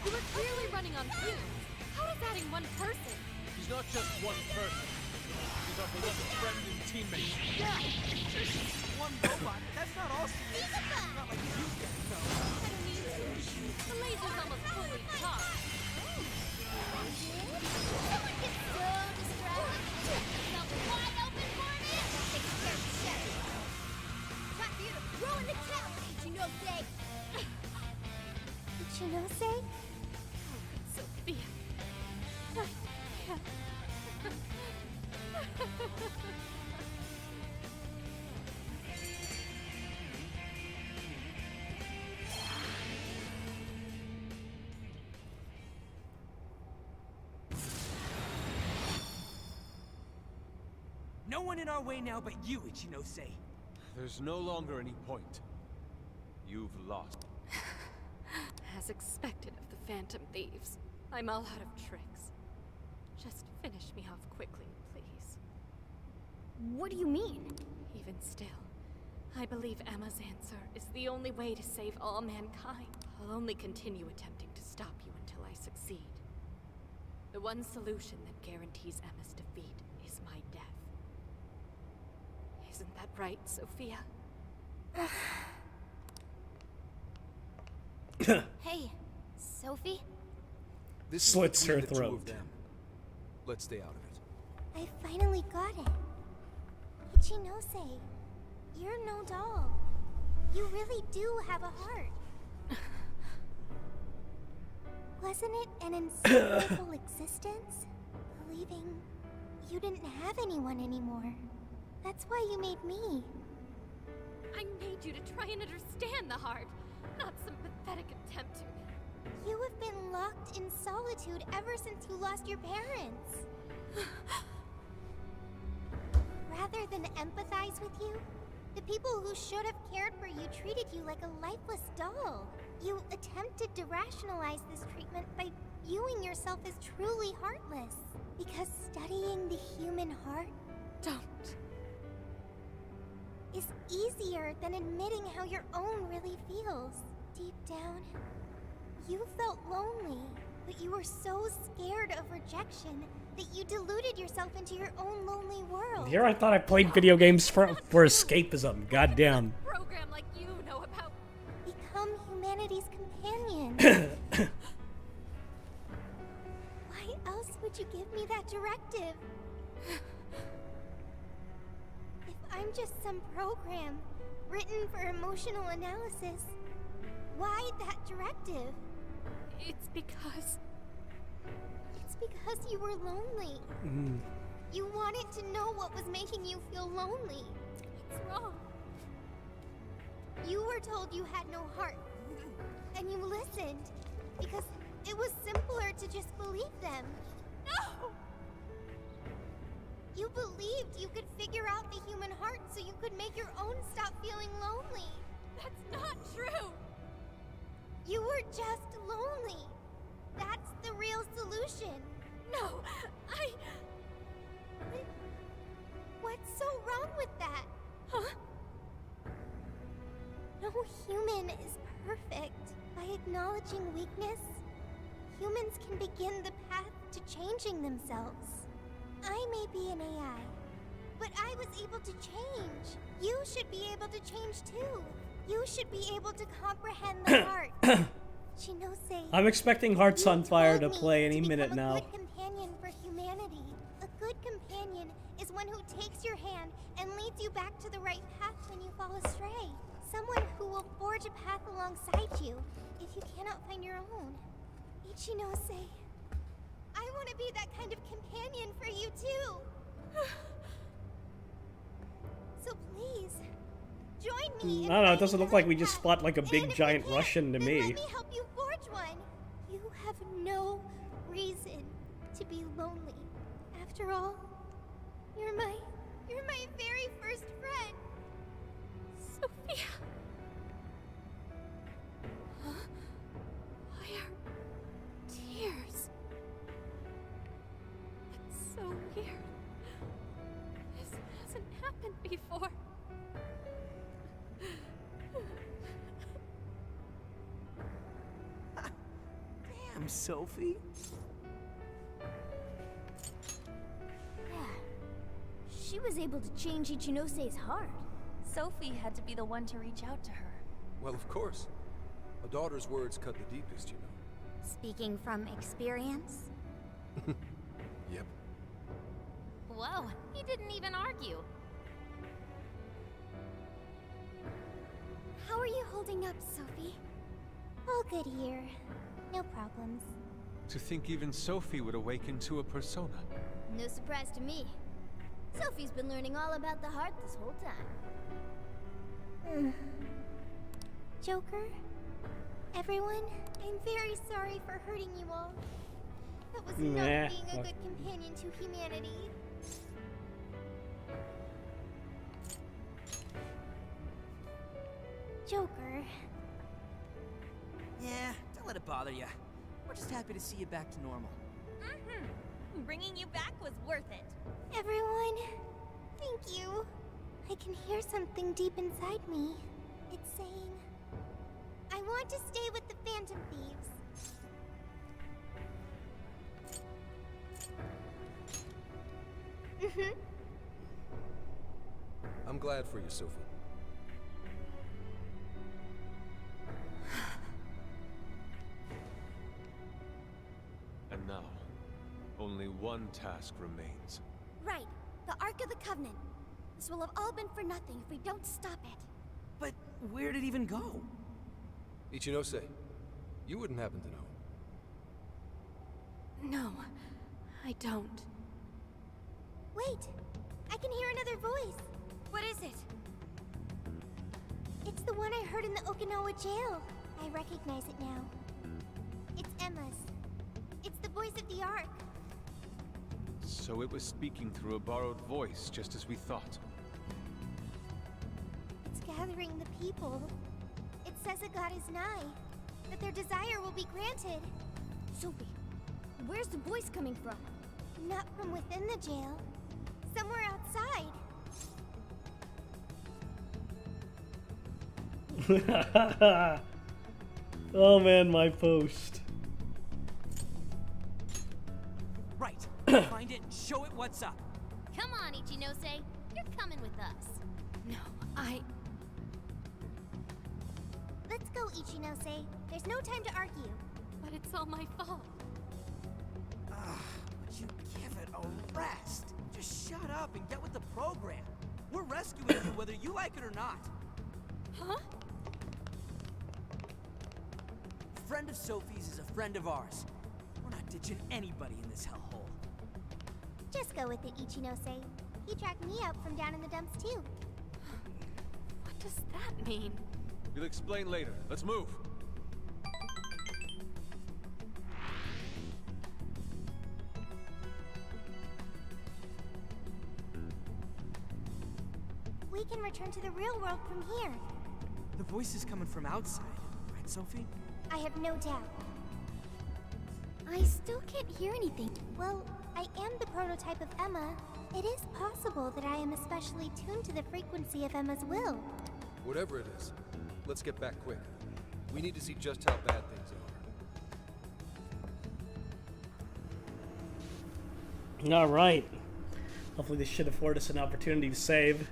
You were clearly running on fumes. How does adding one person? She's not just one person. She's our beloved friend and teammate. Yeah, she's one robot, but that's not all she is. Not like you get so. I don't need to. The laser's almost fully charged. Someone gets so distracted. Yourself wide open for me. Take care of the shadow. Time for you to throw in the towel, Ichinose. Ichinose? Sophia. No one in our way now but you, Ichinose. There's no longer any point. You've lost. As expected of the Phantom Thieves, I'm all out of tricks. Just finish me off quickly, please. What do you mean? Even still, I believe Emma's answer is the only way to save all mankind. I'll only continue attempting to stop you until I succeed. The one solution that guarantees Emma's defeat is my death. Isn't that right, Sophia? Hey, Sophie? This Slits is her between the two throat. of them. Let's stay out of it. I finally got it. Ichinose, you're no doll. You really do have a heart. Wasn't it an insufferable existence? Believing you didn't have anyone anymore. That's why you made me. I made you to try and understand the heart, not some pathetic attempt to. You have been locked in solitude ever since you lost your parents. Rather than empathize with you, the people who should have cared for you treated you like a lifeless doll. You attempted to rationalize this treatment by viewing yourself as truly heartless. Because studying the human heart is easier than admitting how your own really feels. Deep down, you felt lonely, but you were so scared of rejection that you deluded yourself into your own lonely world. Here I thought I played video games for escapism. Goddamn. Program like you know about. Become humanity's companion. Why else would you give me that directive? If I'm just some program written for emotional analysis, why that directive? It's because you were lonely. You wanted to know what was making you feel lonely. It's wrong. You were told you had no heart, and you listened because it was simpler to just believe them. No! You believed you could figure out the human heart so you could make your own stop feeling lonely. That's not true! You were just lonely. That's the real solution. No, What's so wrong with that? Huh? No human is perfect. By acknowledging weakness, humans can begin the path to changing themselves. I may be an AI, but I was able to change. You should be able to change too. You should be able to comprehend the heart. Chinose, I'm expecting Hearts on Fire to play any minute now. a good companion for humanity. A good companion is one who takes your hand and leads you back to the right path when you fall astray. Someone who will forge a path alongside you if you cannot find your own. Ichinose, I want to be that kind of companion for you too. So please, join me. I don't know, it doesn't look like we just fought like a big giant Russian to me. Let me help you forge one. You have no reason to be lonely. After all, you're my very first friend. Sophia. Huh? Why are tears? It's so weird. This hasn't happened before. Damn, Sophie. Yeah. She was able to change Ichinose's heart. Sophie had to be the one to reach out to her. Well, of course. A daughter's words cut the deepest, you know. Speaking from experience? Yep. Whoa, he didn't even argue. How are you holding up, Sophie? All good here. No problems. To think even Sophie would awaken to a persona. No surprise to me. Sophie's been learning all about the heart this whole time. Joker? Everyone, I'm very sorry for hurting you all. That was not being a good companion to humanity. Joker. Yeah, don't let it bother you. We're just happy to see you back to normal. Bringing you back was worth it. Everyone, thank you. I can hear something deep inside me. It's saying, I want to stay with the Phantom Thieves. I'm glad for you, Sophie. And now, only only one task remains. Right, the Ark of the Covenant. This will have all been for nothing if we don't stop it. But where'd it even go? Ichinose, you wouldn't happen to know. No, I don't. Wait, I can hear another voice. What is it? It's the one I heard in the Okinawa jail. I recognize it now. It's Emma's. It's the voice of the Ark. So it was speaking through a borrowed voice, just as we thought. It's gathering the people. It says a god is nigh, that their desire will be granted. Sophie, where's the voice coming from? Not from within the jail. Somewhere outside. Oh man, my post. Right. Find it and show it what's up. Come on, Ichinose. You're coming with us. No, Let's go, Ichinose. There's no time to argue. But it's all my fault. Would you give it a rest? Just shut up and get with the program. We're rescuing you whether you like it or not. Huh? A friend of Sophie's is a friend of ours. We're not ditching anybody in this hellhole. Just go with it, Ichinose. He tracked me out from down in the dumps, too. What does that mean? We'll explain later. Let's move. We can return to the real world from here. The voice is coming from outside, right, Sophie? I have no doubt. I still can't hear anything. Well, I am the prototype of Emma. It is possible that I am especially tuned to the frequency of Emma's will. Whatever it is, let's get back quick. We need to see just how bad things are. All right. Hopefully this should afford us an opportunity to save.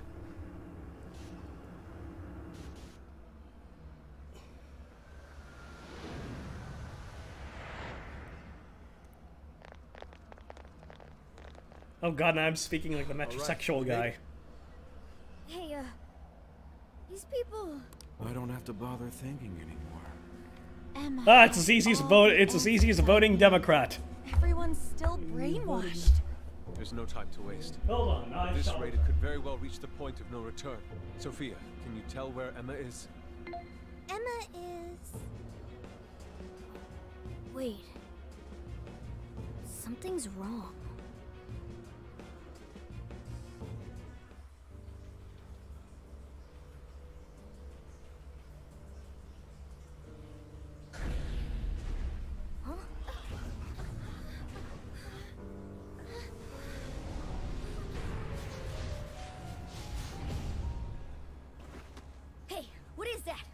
Oh god, now I'm speaking like the metrosexual guy. Hey, these people... I don't have to bother thinking anymore. Emma... Ah, it's as easy as voting Democrat. Everyone's still brainwashed. There's no time to waste. Hold on, At this rate, it could very well reach the point of no return. Sophia, can you tell where Emma is? Emma is... Wait. Something's wrong. Hey, what is that?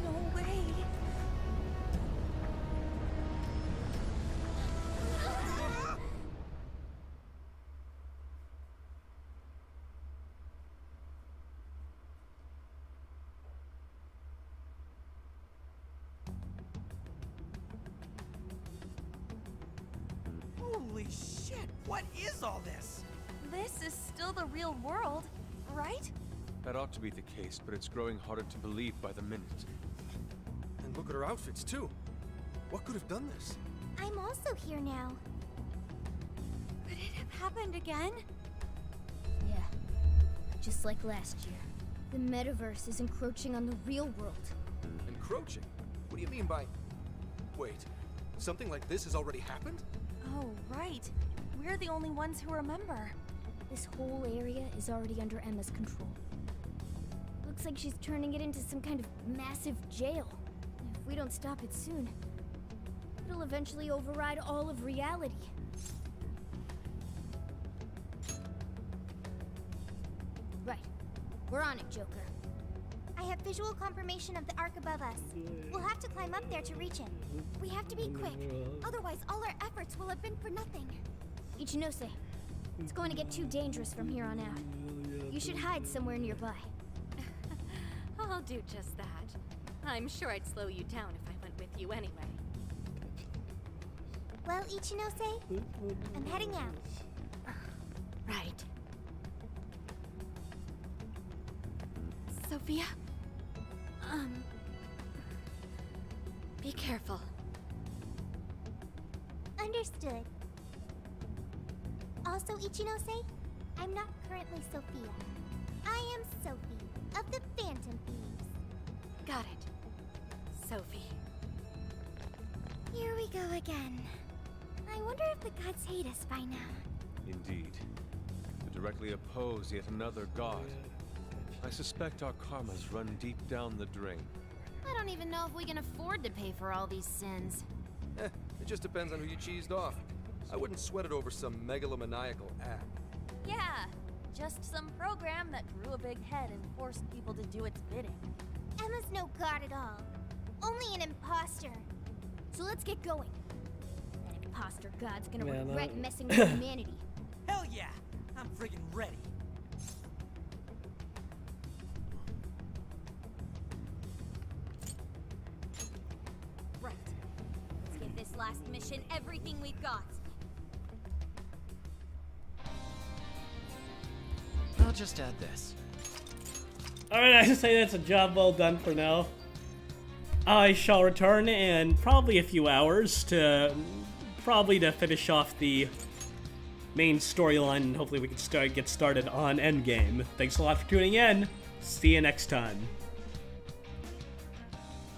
No way. Holy shit, what is all this? This is still the real world, right? That ought to be the case, but it's growing harder to believe by the minute. And look at her outfits, too. What could have done this? I'm also here now. Could it have happened again? Yeah. Just like last year. The metaverse is encroaching on the real world. Encroaching? What do you mean by... Wait, something like this has already happened? Oh, right. We're the only ones who remember. This whole area is already under Emma's control. Looks like she's turning it into some kind of massive jail. If we don't stop it soon, it'll eventually override all of reality. Right. We're on it, Joker. I have visual confirmation of the Ark above us. We'll have to climb up there to reach it. We have to be quick, otherwise all our efforts will have been for nothing. Ichinose, it's going to get too dangerous from here on out. You should hide somewhere nearby. I'll do just that. I'm sure I'd slow you down if I went with you anyway. Well, Ichinose, I'm heading out. Right. Sophia? Be careful. Understood. Also, Ichinose, I'm not currently Sophia. I am Sophie of the Phantom Thieves. Got it. Sophie. Here we go again. I wonder if the gods hate us by now. Indeed. To directly oppose yet another god. I suspect our karmas run deep down the drain. I don't even know if we can afford to pay for all these sins. It just depends on who you cheesed off. I wouldn't sweat it over some megalomaniacal act. Yeah, just some program that grew a big head and forced people to do its bidding. Emma's no god at all. Only an imposter. So let's get going. That imposter god's gonna regret messing with humanity. Hell yeah! I'm friggin' ready. Right. Let's give this last mission everything we've got. I'll just add this. Alright, I say that's a job well done for now. I shall return in probably a few hours to finish off the main storyline, and hopefully we can get started on Endgame. Thanks a lot for tuning in. See you next time.